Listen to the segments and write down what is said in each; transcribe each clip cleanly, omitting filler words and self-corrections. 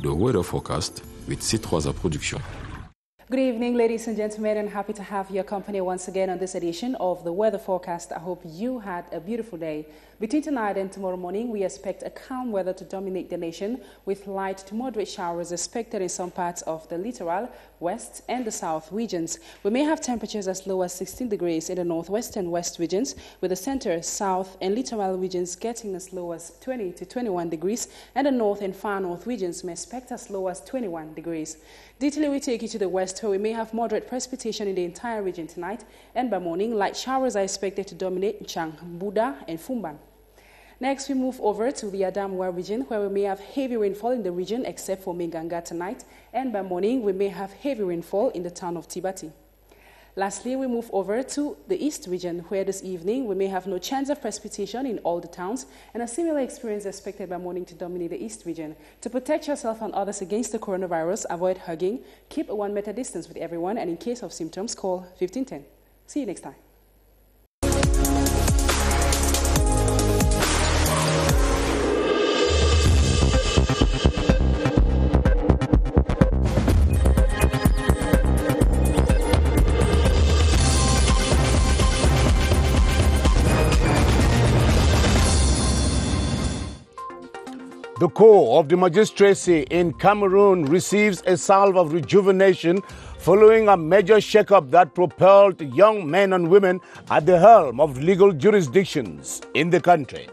the weather forecast with C3 Production. Good evening, ladies and gentlemen, and happy to have your company once again on this edition of the weather forecast. I hope you had a beautiful day. Between tonight and tomorrow morning, we expect a calm weather to dominate the nation, with light to moderate showers expected in some parts of the littoral, west and the south regions. We may have temperatures as low as 16 degrees in the northwest and west regions, with the center, south and littoral regions getting as low as 20 to 21 degrees, and the north and far north regions may expect as low as 21 degrees. Detailing, we take you to the west, where we may have moderate precipitation in the entire region tonight, and by morning, light showers are expected to dominate Chang, Buda and Fumban. Next, we move over to the Adamawa region, where we may have heavy rainfall in the region except for Minganga tonight, and by morning, we may have heavy rainfall in the town of Tibati. Lastly, we move over to the east region, where this evening we may have no chance of precipitation in all the towns, and a similar experience expected by morning to dominate the east region. To protect yourself and others against the coronavirus, avoid hugging, keep a 1 meter distance with everyone, and in case of symptoms, call 1510. See you next time. The core of the magistracy in Cameroon receives a salve of rejuvenation following a major shakeup that propelled young men and women at the helm of legal jurisdictions in the country.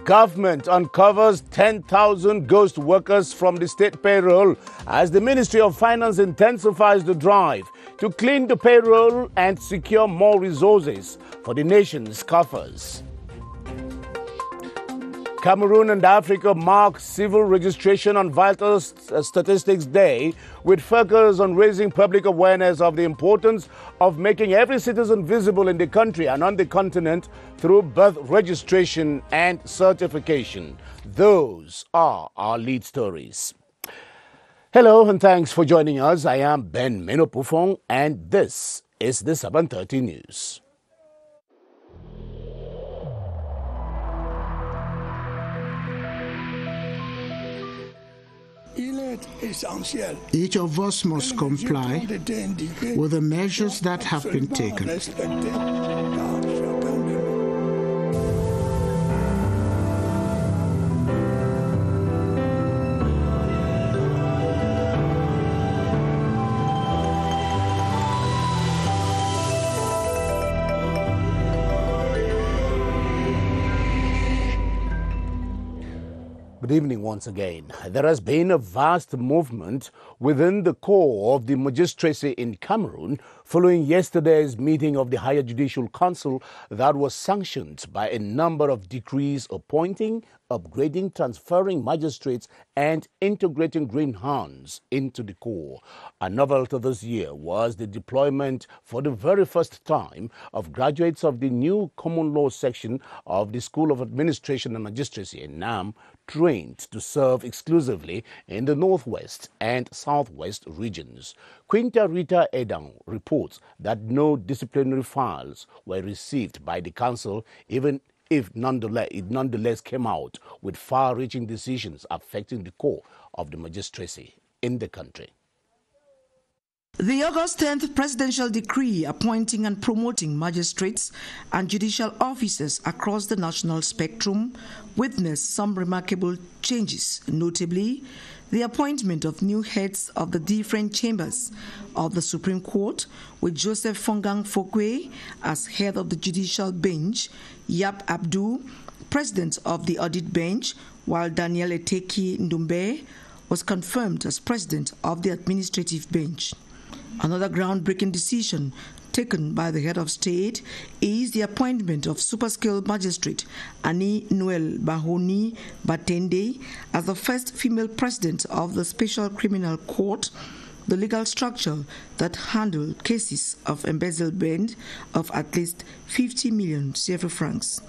Government uncovers 10,000 ghost workers from the state payroll as the Ministry of Finance intensifies the drive to clean the payroll and secure more resources for the nation's coffers. Cameroon and Africa mark Civil Registration on Vital Statistics Day with focus on raising public awareness of the importance of making every citizen visible in the country and on the continent through birth registration and certification. Those are our lead stories. Hello and thanks for joining us. I am Ben Menopufong and this is the 7:30 News. Each of us must comply with the measures that have been taken. Good evening once again. There has been a vast movement within the core of the magistracy in Cameroon following yesterday's meeting of the Higher Judicial Council that was sanctioned by a number of decrees appointing, upgrading, transferring magistrates and integrating green hands into the core. A novelty this year was the deployment for the very first time of graduates of the new common law section of the School of Administration and Magistracy in NAM, trained to serve exclusively in the Northwest and Southwest regions. Quinta Rita Edang reports that no disciplinary files were received by the council, even if it nonetheless came out with far-reaching decisions affecting the core of the magistracy in the country. The August 10th presidential decree appointing and promoting magistrates and judicial officers across the national spectrum witnessed some remarkable changes, notably the appointment of new heads of the different chambers of the Supreme Court, with Joseph Fongang Fokwe as head of the judicial bench, Yap Abdou, president of the audit bench, while Daniel Eteki Ndumbe was confirmed as president of the administrative bench. Another groundbreaking decision taken by the head of state is the appointment of super-skilled magistrate Annie Noel Bahoni Batende as the first female president of the Special Criminal Court, the legal structure that handled cases of embezzlement of at least 50 million CFA francs.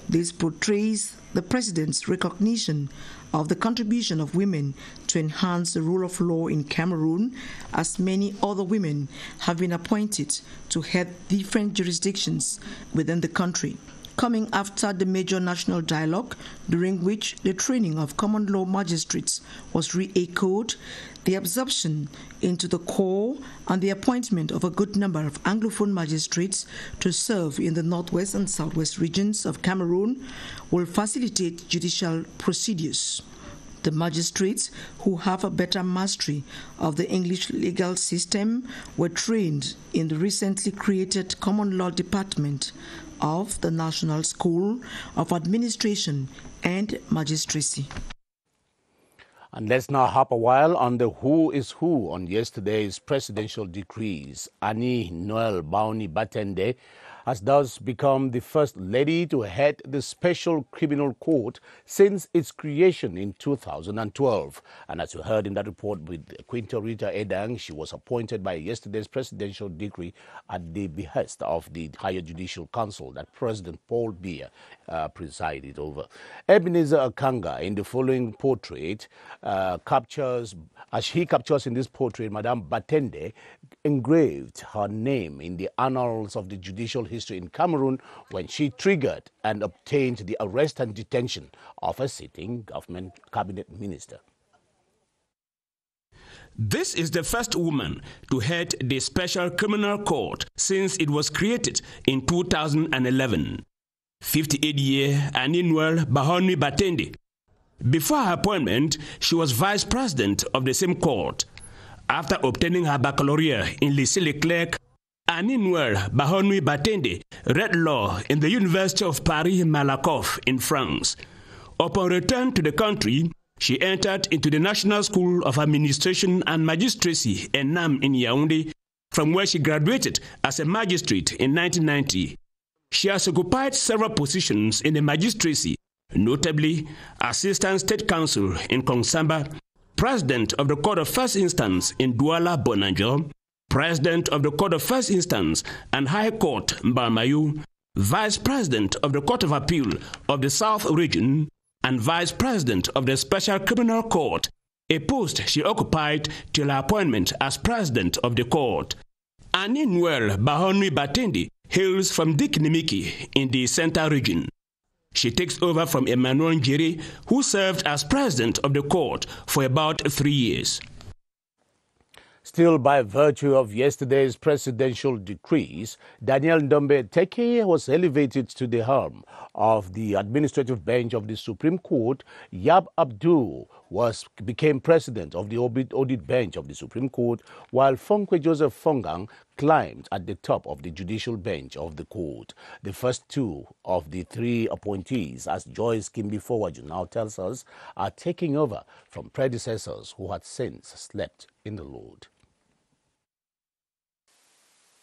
This portrays the president's recognition of the contribution of women to enhance the rule of law in Cameroon, as many other women have been appointed to head different jurisdictions within the country. coming after the major national dialogue, during which the training of common law magistrates was re-echoed, the absorption into the corps and the appointment of a good number of Anglophone magistrates to serve in the northwest and southwest regions of Cameroon will facilitate judicial procedures. The magistrates, who have a better mastery of the English legal system, were trained in the recently created Common Law Department of the National School of Administration and Magistracy. And let's now hop a while on the who is who on yesterday's presidential decrees. Annie Noel Baoni Batende has thus become the first lady to head the Special Criminal Court since its creation in 2012. And as you heard in that report with Quinta Rita Edang, she was appointed by yesterday's presidential decree at the behest of the Higher Judicial Council that President Paul Biya presided over. Ebenezer Akanga, in the following portrait, captures in this portrait, Madame Batende engraved her name in the annals of the judicial history in Cameroon when she triggered and obtained the arrest and detention of a sitting government cabinet minister. This is the first woman to head the Special Criminal Court since it was created in 2011. 58-year Annie Noel Baoni Batende. Before her appointment, she was vice president of the same court. After obtaining her baccalaureate in Lycée Leclerc, Annie Noel Baoni Batende read law in the University of Paris-Malakoff in France. Upon return to the country, she entered into the National School of Administration and Magistracy, ENAM, in Yaoundé, from where she graduated as a magistrate in 1990. She has occupied several positions in the magistracy, notably Assistant State Counsel in Kongsamba, President of the Court of First Instance in Douala Bonanjo, President of the Court of First Instance and High Court Mbamayu, Vice President of the Court of Appeal of the South Region, and Vice President of the Special Criminal Court, a post she occupied till her appointment as President of the Court. Annie Noel Baoni Batende hails from Diknimiki in the Central Region. She takes over from Emmanuel Njeri, who served as President of the Court for about 3 years. Still by virtue of yesterday's presidential decrees, Daniel Ndombe Teke was elevated to the helm of the administrative bench of the Supreme Court. Yab Abdul became president of the audit bench of the Supreme Court, while Fonkwe Joseph Fongang climbed at the top of the judicial bench of the court. The first two of the three appointees, as Joyce Kimbi Forwaju now tells us, are taking over from predecessors who had since slept in the Lord.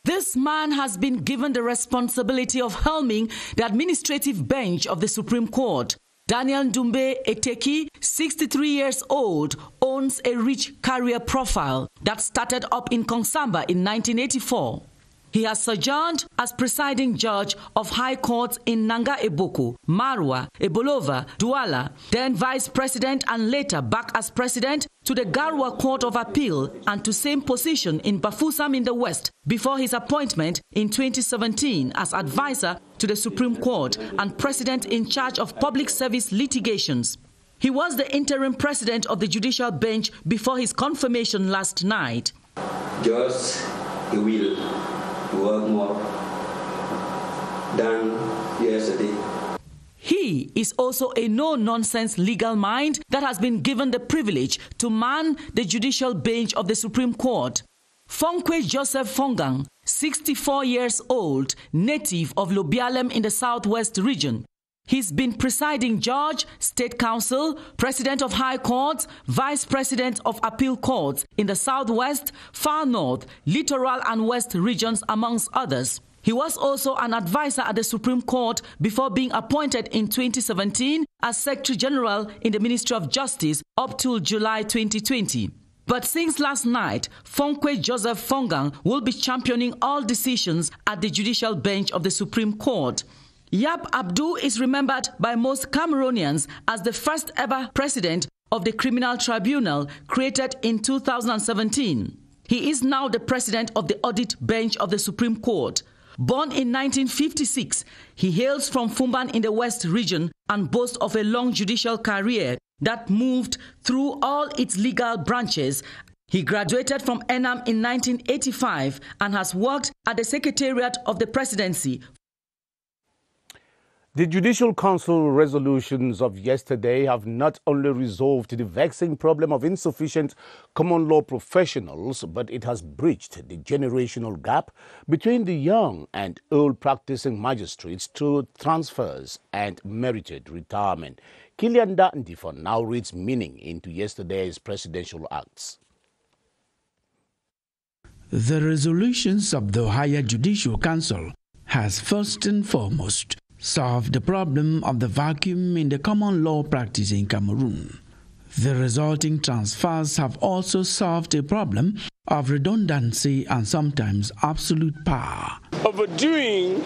This man has been given the responsibility of helming the administrative bench of the Supreme Court. Daniel Ndumbe Eteki, 63 years old, owns a rich career profile that started up in Kongsamba in 1984. He has sojourned as presiding judge of high courts in Nanga Eboko, Marwa, Ebolova, Douala, then vice president and later back as president to the Garwa Court of Appeal and to same position in Bafoussam in the West before his appointment in 2017 as advisor to the Supreme Court and president in charge of public service litigations. He was the interim president of the judicial bench before his confirmation last night. Just he will work more than yesterday. He is also a no-nonsense legal mind that has been given the privilege to man the judicial bench of the Supreme Court. Fonkwe Joseph Fongang, 64 years old, native of Lobialem in the Southwest region. He's been presiding judge, state counsel, president of high courts, vice president of appeal courts in the Southwest, Far North, Littoral and West regions, amongst others. He was also an advisor at the Supreme Court before being appointed in 2017 as Secretary General in the Ministry of Justice up till July 2020. But since last night, Fonkwe Joseph Fongang will be championing all decisions at the judicial bench of the Supreme Court. Yab Abdul is remembered by most Cameroonians as the first ever president of the Criminal Tribunal created in 2017. He is now the president of the audit bench of the Supreme Court. Born in 1956, he hails from Fumban in the West region and boasts of a long judicial career that moved through all its legal branches. He graduated from ENAM in 1985 and has worked at the Secretariat of the Presidency. The Judicial Council resolutions of yesterday have not only resolved the vexing problem of insufficient common law professionals, but it has breached the generational gap between the young and old practicing magistrates through transfers and merited retirement. Kilian Datndifon now reads meaning into yesterday's presidential acts. The resolutions of the Higher Judicial Council has first and foremost solved the problem of the vacuum in the common law practice in Cameroon. The resulting transfers have also solved a problem of redundancy and sometimes absolute power. Overdoing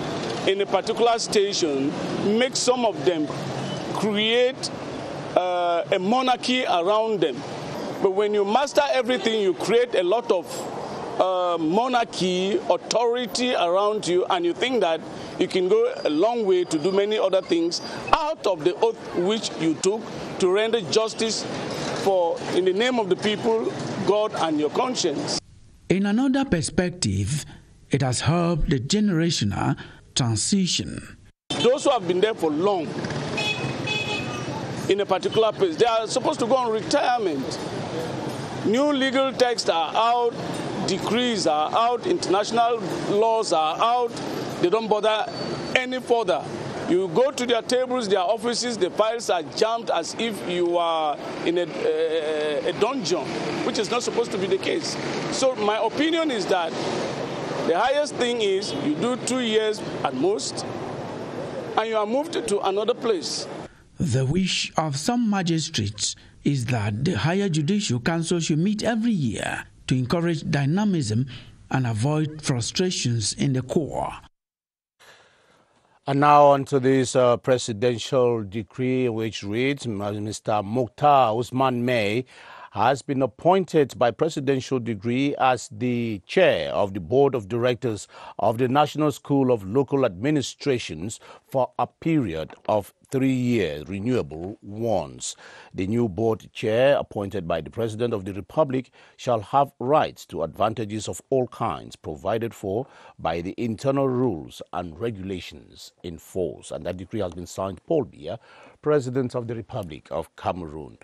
in a particular station makes some of them create a monarchy around them. But when you master everything, you create a lot of monarchy, authority around you, and you think that you can go a long way to do many other things out of the oath which you took to render justice for, in the name of the people, God, and your conscience. In another perspective, it has helped the generational transition. Those who have been there for long in a particular place, they are supposed to go on retirement. New legal texts are out, decrees are out, international laws are out. They don't bother any further. You go to their tables, their offices, the files are jammed as if you are in a dungeon, which is not supposed to be the case. So my opinion is that the highest thing is you do 2 years at most, and you are moved to another place. The wish of some magistrates is that the Higher Judicial Council should meet every year to encourage dynamism and avoid frustrations in the core. And now on to this presidential decree which reads, Mr. Mokhtar Usman May has been appointed by presidential decree as the chair of the board of directors of the National School of Local Administrations for a period of 3 years, renewable once. The new board chair, appointed by the President of the Republic, shall have rights to advantages of all kinds provided for by the internal rules and regulations in force. And that decree has been signed Paul Biya, President of the Republic of Cameroon.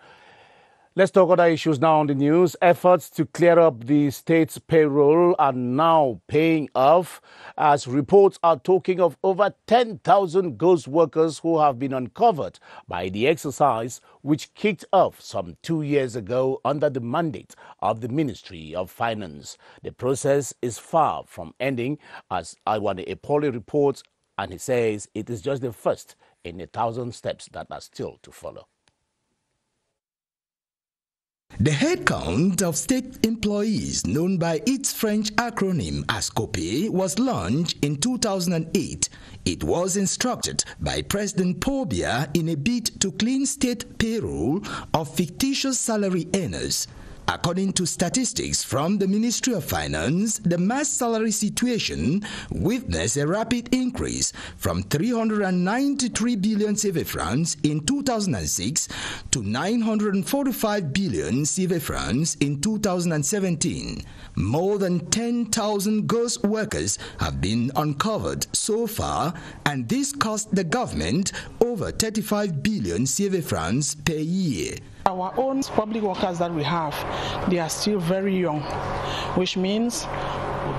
Let's talk other issues now on the news. Efforts to clear up the state's payroll are now paying off, as reports are talking of over 10,000 ghost workers who have been uncovered by the exercise, which kicked off some 2 years ago under the mandate of the Ministry of Finance. The process is far from ending, as Iwane Epole reports, and he says it is just the first in 1,000 steps that are still to follow. The headcount of state employees, known by its French acronym ASCOPE, was launched in 2008. It was instructed by President Paul Biya in a bid to clean state payroll of fictitious salary earners. According to statistics from the Ministry of Finance, the mass salary situation witnessed a rapid increase from 393 billion CFA francs in 2006 to 945 billion CFA francs in 2017. More than 10,000 ghost workers have been uncovered so far, and this cost the government over 35 billion CFA francs per year. Our own public workers that we have, they are still very young, which means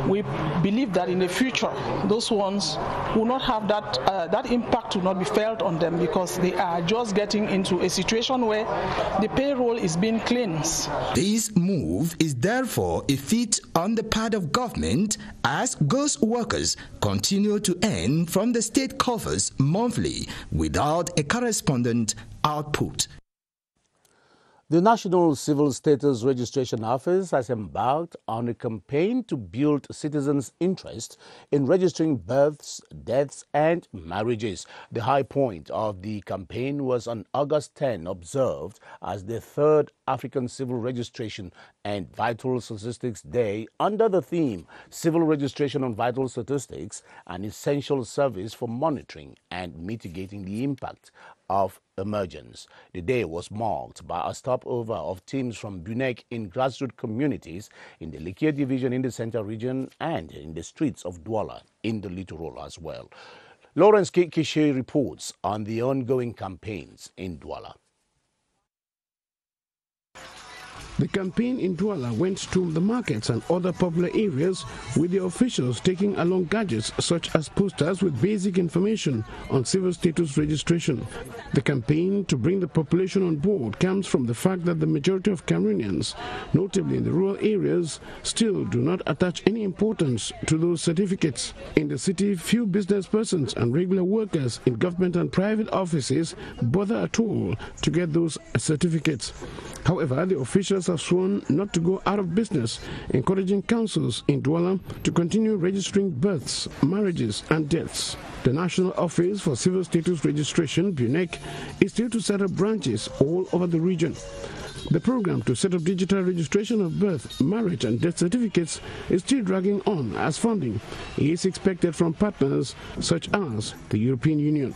we believe that in the future, those ones will not have that impact will not be felt on them, because they are just getting into a situation where the payroll is being cleansed. This move is therefore a feat on the part of government, as ghost workers continue to earn from the state coffers monthly without a correspondent output. The National Civil Status Registration Office has embarked on a campaign to build citizens' interest in registering births, deaths, and marriages. The high point of the campaign was on August 10, observed as the third African Civil Registration and Vital Statistics Day under the theme Civil Registration on Vital Statistics, an essential service for monitoring and mitigating the impact of emergence. The day was marked by a stopover of teams from BUNEC in grassroots communities in the Likya Division in the Central Region and in the streets of Douala in the Littoral as well. Lawrence Kishe reports on the ongoing campaigns in Douala. The campaign in Douala went to the markets and other popular areas, with the officials taking along gadgets such as posters with basic information on civil status registration. The campaign to bring the population on board comes from the fact that the majority of Cameroonians, notably in the rural areas, still do not attach any importance to those certificates. In the city, few business persons and regular workers in government and private offices bother at all to get those certificates. However, the officials have sworn not to go out of business, encouraging councils in Douala to continue registering births, marriages and deaths. The National Office for Civil Status Registration, BUNEC, is still to set up branches all over the region. The program to set up digital registration of birth, marriage and death certificates is still dragging on, as funding is expected from partners such as the European Union.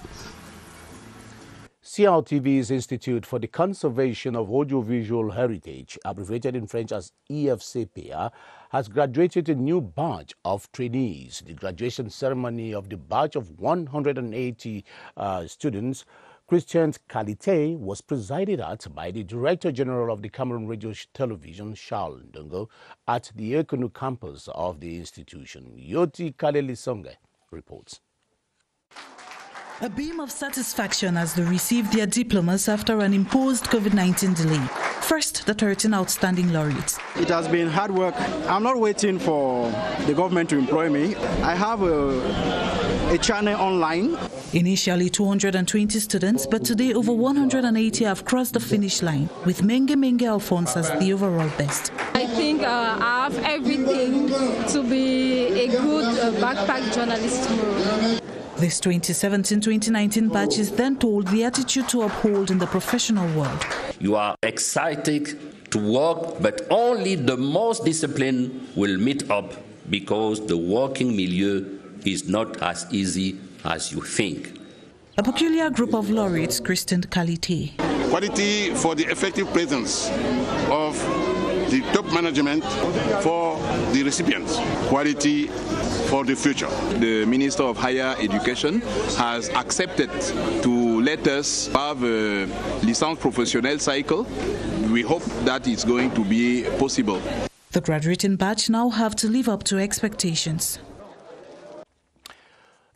CRTV's Institute for the Conservation of Audiovisual Heritage, abbreviated in French as IFCPA, has graduated a new batch of trainees. The graduation ceremony of the batch of 180 students, Christian Qualité, was presided at by the Director General of the Cameroon Radio Television, Charles Ndongo, at the Ekunu campus of the institution. Yoti Kalelisonge reports. A beam of satisfaction as they received their diplomas after an imposed COVID-19 delay. First, the 13 outstanding laureates. It has been hard work. I'm not waiting for the government to employ me. I have a channel online. Initially 220 students, but today over 180 have crossed the finish line, with Menge Alphonse as the overall best. I think I have everything to be a good backpack journalist tomorrow. This 2017-2019 batch is then told the attitude to uphold in the professional world. You are excited to work, but only the most disciplined will meet up, because the working milieu is not as easy as you think. A peculiar group of laureates, Christian Qualité. Quality for the effective presence of the top management for the recipients. Quality for the future. The Minister of Higher Education has accepted to let us have a licence professionnelle cycle. We hope that it's going to be possible. The graduating batch now have to live up to expectations.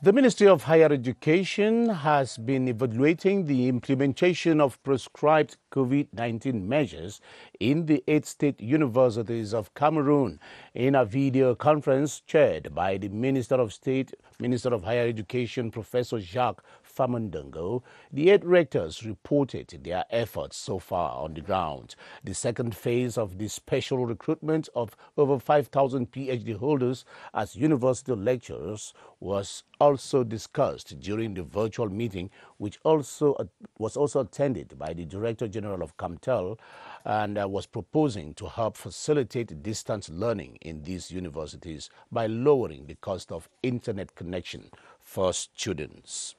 The Ministry of Higher Education has been evaluating the implementation of prescribed COVID-19 measures in the 8 state universities of Cameroon. In a video conference chaired by the Minister of Higher Education, Professor Jacques Famandongo, the 8 rectors reported their efforts so far on the ground. The second phase of the special recruitment of over 5,000 PhD holders as university lecturers was also discussed during the virtual meeting, which was also attended by the Director General of CAMTEL, and was proposing to help facilitate distance learning in these universities by lowering the cost of internet connection for students.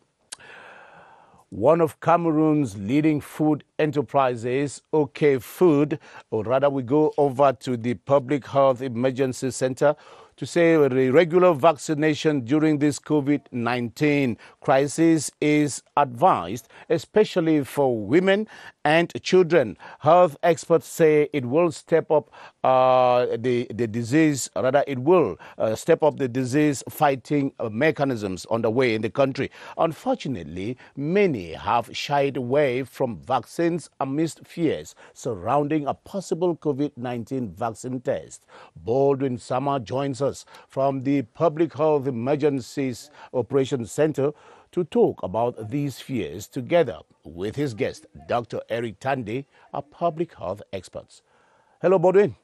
One of Cameroon's leading food enterprises, OK Food, or rather we go over to the Public Health Emergency Center to say the regular vaccination during this COVID-19 crisis is advised, especially for women and children. Health experts say it will step up the disease, rather it will step up the disease fighting mechanisms on the way in the country. Unfortunately, many have shied away from vaccines amidst fears surrounding a possible COVID-19 vaccine test. Baldwin Sama joins us from the Public Health Emergencies Operations Center to talk about these fears together with his guest, Dr. Eric Tande, a public health expert. Hello, Baldwin.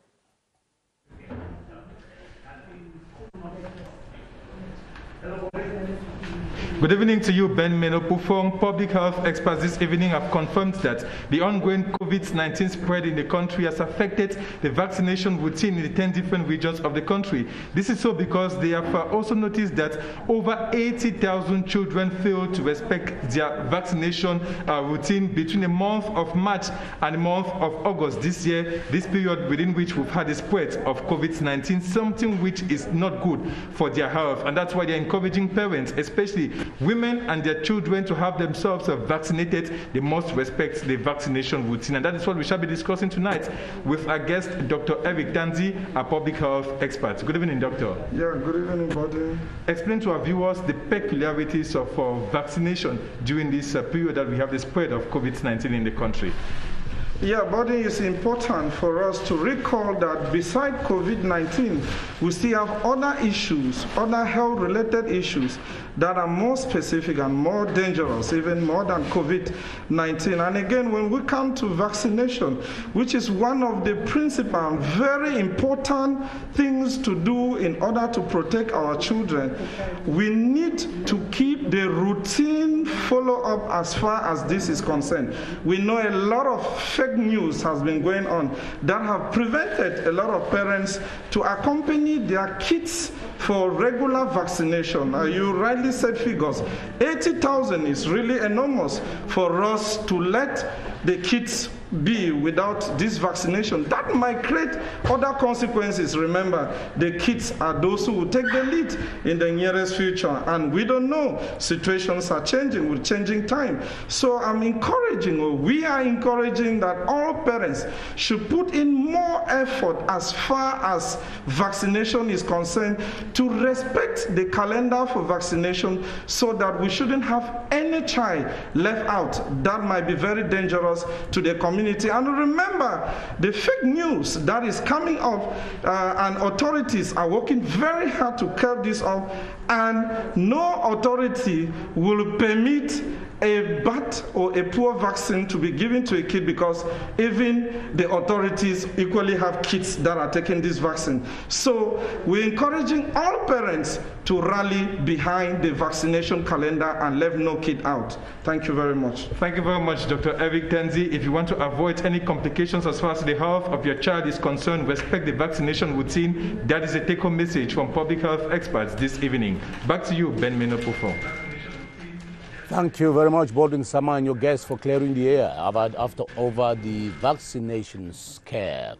Good evening to you, Ben Menopufong. Public health experts this evening have confirmed that the ongoing COVID-19 spread in the country has affected the vaccination routine in the 10 different regions of the country. This is so because they have also noticed that over 80,000 children failed to respect their vaccination routine between the month of March and the month of August this year, this period within which we've had a spread of COVID-19, something which is not good for their health. And that's why they're encouraging parents, especially women and their children, to have themselves vaccinated. They must respect the vaccination routine. And that is what we shall be discussing tonight with our guest, Dr. Eric Tanzi, a public health expert. Good evening, Doctor. Yeah, good evening, buddy. Explain to our viewers the peculiarities of vaccination during this period that we have the spread of COVID-19 in the country. Yeah, buddy, it's important for us to recall that beside COVID-19, we still have other issues, other health-related issues that are more specific and more dangerous, even more than COVID-19. And again, when we come to vaccination, which is one of the principal and very important things to do in order to protect our children, we need to keep the routine follow-up as far as this is concerned. We know a lot of fake news has been going on that have prevented a lot of parents to accompany their kids for regular vaccination. You rightly said figures. 80,000 is really enormous for us to let the kids be without this vaccination. That might create other consequences. Remember, the kids are those who will take the lead in the nearest future, and we don't know. Situations are changing with changing time. So I'm encouraging, or we are encouraging, that all parents should put in more effort as far as vaccination is concerned to respect the calendar for vaccination, so that we shouldn't have any child left out. That might be very dangerous to the community. And remember, the fake news that is coming up, and authorities are working very hard to curb this up, and no authority will permit a bad or a poor vaccine to be given to a kid, because even the authorities equally have kids that are taking this vaccine. So we're encouraging all parents to rally behind the vaccination calendar and leave no kid out. Thank you very much. Thank you very much, Dr. Eric Tanzi. If you want to avoid any complications as far as the health of your child is concerned, respect the vaccination routine. That is a take-home message from public health experts this evening. Back to you, Ben Menopufo. Thank you very much, Baldwin Sama, and your guests for clearing the air over the vaccination scare.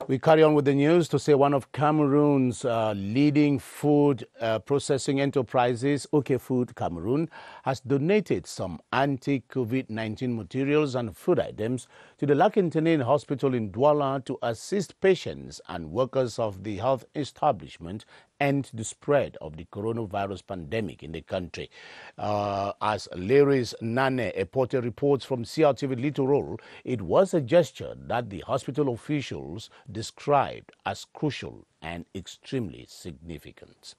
We carry on with the news to say one of Cameroon's leading food processing enterprises, OK Food Cameroon, has donated some anti-COVID-19 materials and food items to the Lakentinine Hospital in Douala to assist patients and workers of the health establishment end the spread of the coronavirus pandemic in the country. As Larry's Nane Epote reports from CRTV Littoral, it was a gesture that the hospital officials described as crucial and extremely significant.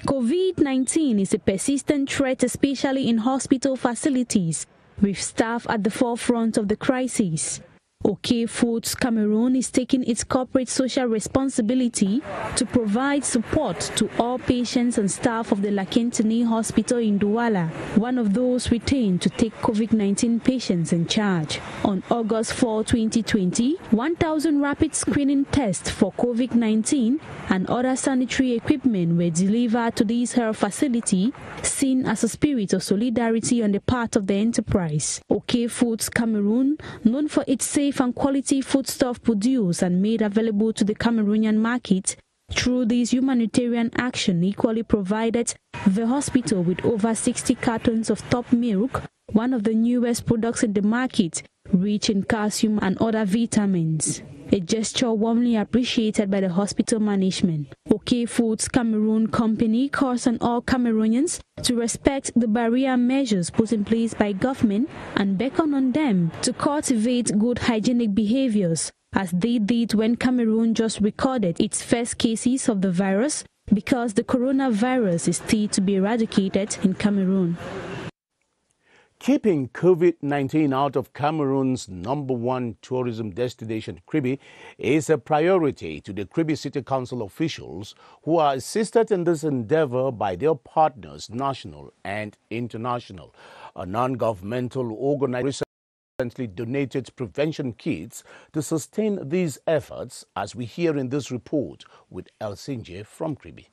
COVID-19 is a persistent threat, especially in hospital facilities, with staff at the forefront of the crisis. OK Foods Cameroon is taking its corporate social responsibility to provide support to all patients and staff of the Lakentinine Hospital in Douala, one of those retained to take COVID-19 patients in charge. On August 4, 2020, 1,000 rapid screening tests for COVID-19 and other sanitary equipment were delivered to this health facility, seen as a spirit of solidarity on the part of the enterprise. OK Foods Cameroon, known for its safe and quality foodstuff produced and made available to the Cameroonian market, through this humanitarian action equally provided the hospital with over 60 cartons of top milk, one of the newest products in the market, rich in calcium and other vitamins. A gesture warmly appreciated by the hospital management. OK Foods Cameroon Company calls on all Cameroonians to respect the barrier measures put in place by government and beckon on them to cultivate good hygienic behaviors, as they did when Cameroon just recorded its first cases of the virus, because the coronavirus is still to be eradicated in Cameroon. Keeping COVID-19 out of Cameroon's #1 tourism destination, Kribi, is a priority to the Kribi City Council officials who are assisted in this endeavor by their partners, national and international. A non-governmental organization recently donated prevention kits to sustain these efforts, as we hear in this report with El Sinje from Kribi.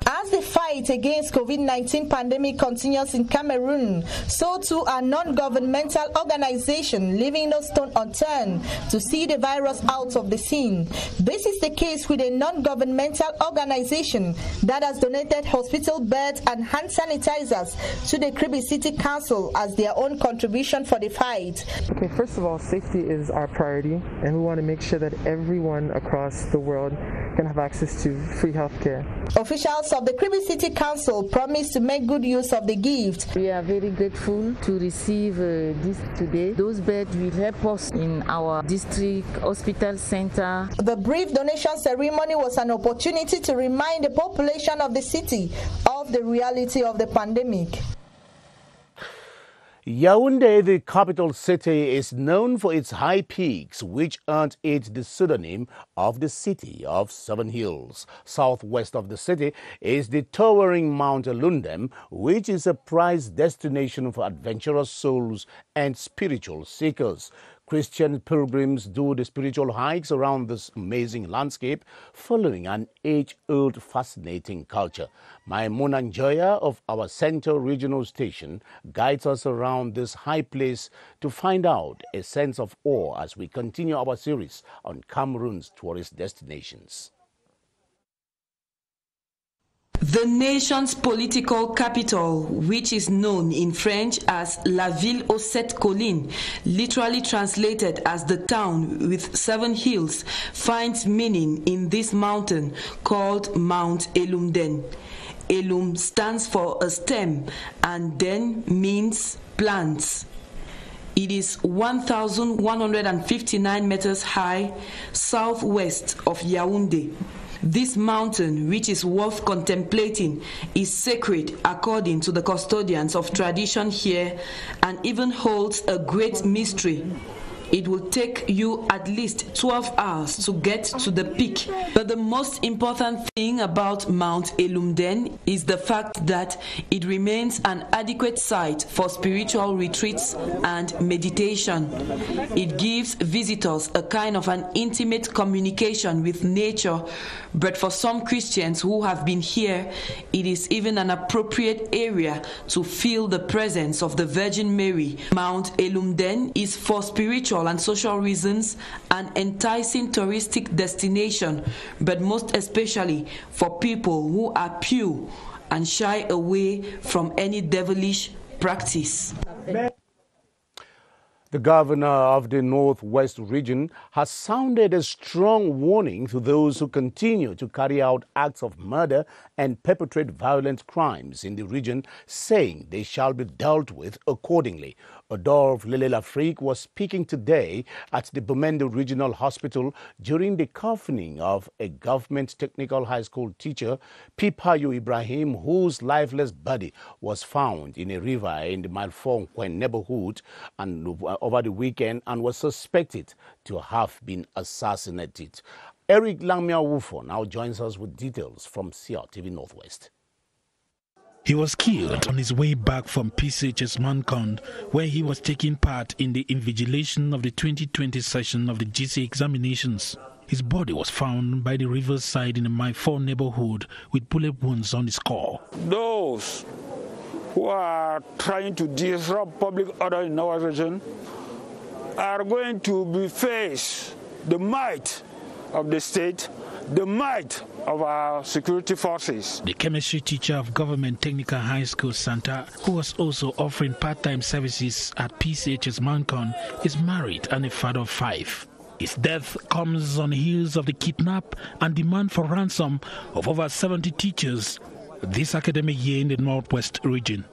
As the fight against COVID-19 pandemic continues in Cameroon, so too are non-governmental organizations leaving no stone unturned to see the virus out of the scene. This is the case with a non-governmental organization that has donated hospital beds and hand sanitizers to the Kribi City Council as their own contribution for the fight. Okay, first of all, safety is our priority, and we want to make sure that everyone across the world can have access to free health care. Officials of the Kribi City Council promised to make good use of the gift. We are very grateful to receive this today. Those beds will help us in our district hospital center. The brief donation ceremony was an opportunity to remind the population of the city of the reality of the pandemic. Yaoundé, the capital city, is known for its high peaks, which earned it the pseudonym of the City of Seven Hills. Southwest of the city is the towering Mount Elundem, which is a prized destination for adventurous souls and spiritual seekers. Christian pilgrims do the spiritual hikes around this amazing landscape, following an age-old fascinating culture. Maimuna Njoya of our Central Regional Station guides us around this high place to find out a sense of awe as we continue our series on Cameroon's tourist destinations. The nation's political capital, which is known in French as La Ville aux Sept Collines, literally translated as the town with 7 hills, finds meaning in this mountain called Mount Elundem. Elum stands for a stem and Den means plants. It is 1,159 meters high southwest of Yaoundé. This mountain, which is worth contemplating, is sacred according to the custodians of tradition here and even holds a great mystery. It will take you at least 12 hours to get to the peak. But the most important thing about Mount Elundem is the fact that it remains an adequate site for spiritual retreats and meditation. It gives visitors a kind of an intimate communication with nature, but for some Christians who have been here, it is even an appropriate area to feel the presence of the Virgin Mary. Mount Elundem is for spiritual and social reasons an enticing touristic destination, but most especially for people who are pure and shy away from any devilish practice. The governor of the Northwest region has sounded a strong warning to those who continue to carry out acts of murder and perpetrate violent crimes in the region, saying they shall be dealt with accordingly. Adolphe Lele-Lafrique was speaking today at the Bamenda Regional Hospital during the coffining of a government technical high school teacher, Pipayo Ibrahim, whose lifeless body was found in a river in the Malfonkwen neighborhood and over the weekend and was suspected to have been assassinated. Eric Langmia Wufo now joins us with details from CRTV Northwest. He was killed on his way back from PCHS Mancon, where he was taking part in the invigilation of the 2020 session of the GC examinations. His body was found by the riverside in the Maifor neighborhood with bullet wounds on his skull. Those who are trying to disrupt public order in our region are going to be faced the might of the state, the might of our security forces. The chemistry teacher of Government Technical High School Santa, who was also offering part-time services at PCHS Mancon, is married and a father of 5. His death comes on the heels of the kidnap and demand for ransom of over 70 teachers this academic year in the Northwest region.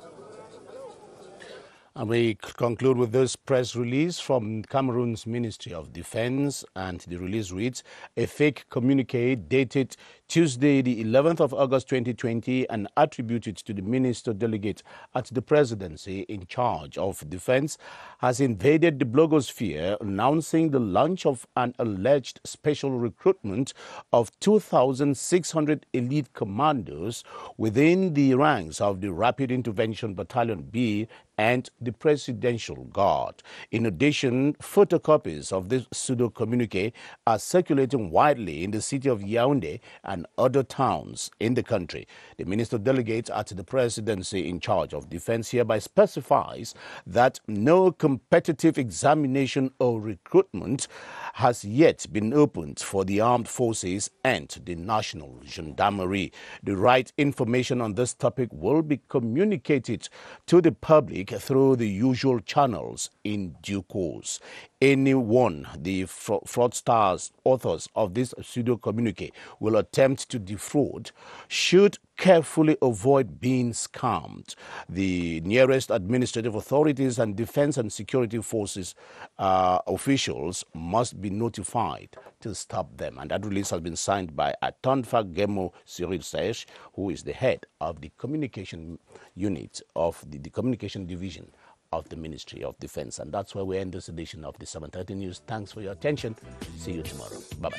And we conclude with this press release from Cameroon's Ministry of Defense, and the release reads, a fake communique dated Tuesday, the 11th of August 2020, and attributed to the Minister Delegate at the Presidency in charge of Defense, has invaded the blogosphere, announcing the launch of an alleged special recruitment of 2,600 elite commandos within the ranks of the Rapid Intervention Battalion B and the Presidential Guard. In addition, photocopies of this pseudo-communique are circulating widely in the city of Yaoundé and other towns in the country. The Minister Delegate at the Presidency in charge of Defense hereby specifies that no competitive examination or recruitment has yet been opened for the armed forces and the National Gendarmerie. The right information on this topic will be communicated to the public through the usual channels in due course. Anyone, the fraudsters, authors of this pseudo-communique, will attempt to defraud should carefully avoid being scammed. The nearest administrative authorities and defense and security forces officials must be notified to stop them. And that release has been signed by Atonfa Gemo Cyril Sesh, who is the head of the communication unit of the communication division of the Ministry of Defense. And that's where we end this edition of the 7:30 News. Thanks for your attention. See you tomorrow. Bye-bye.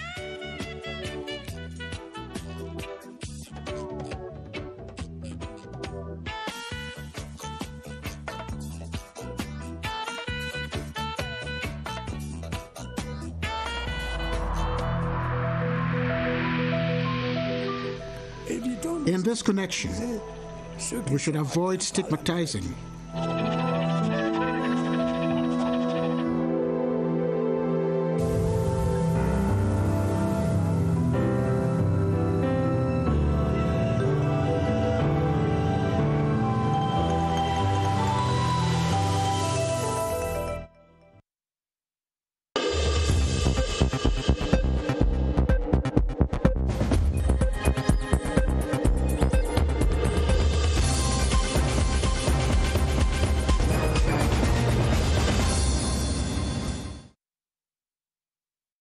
In this connection, we should avoid stigmatizing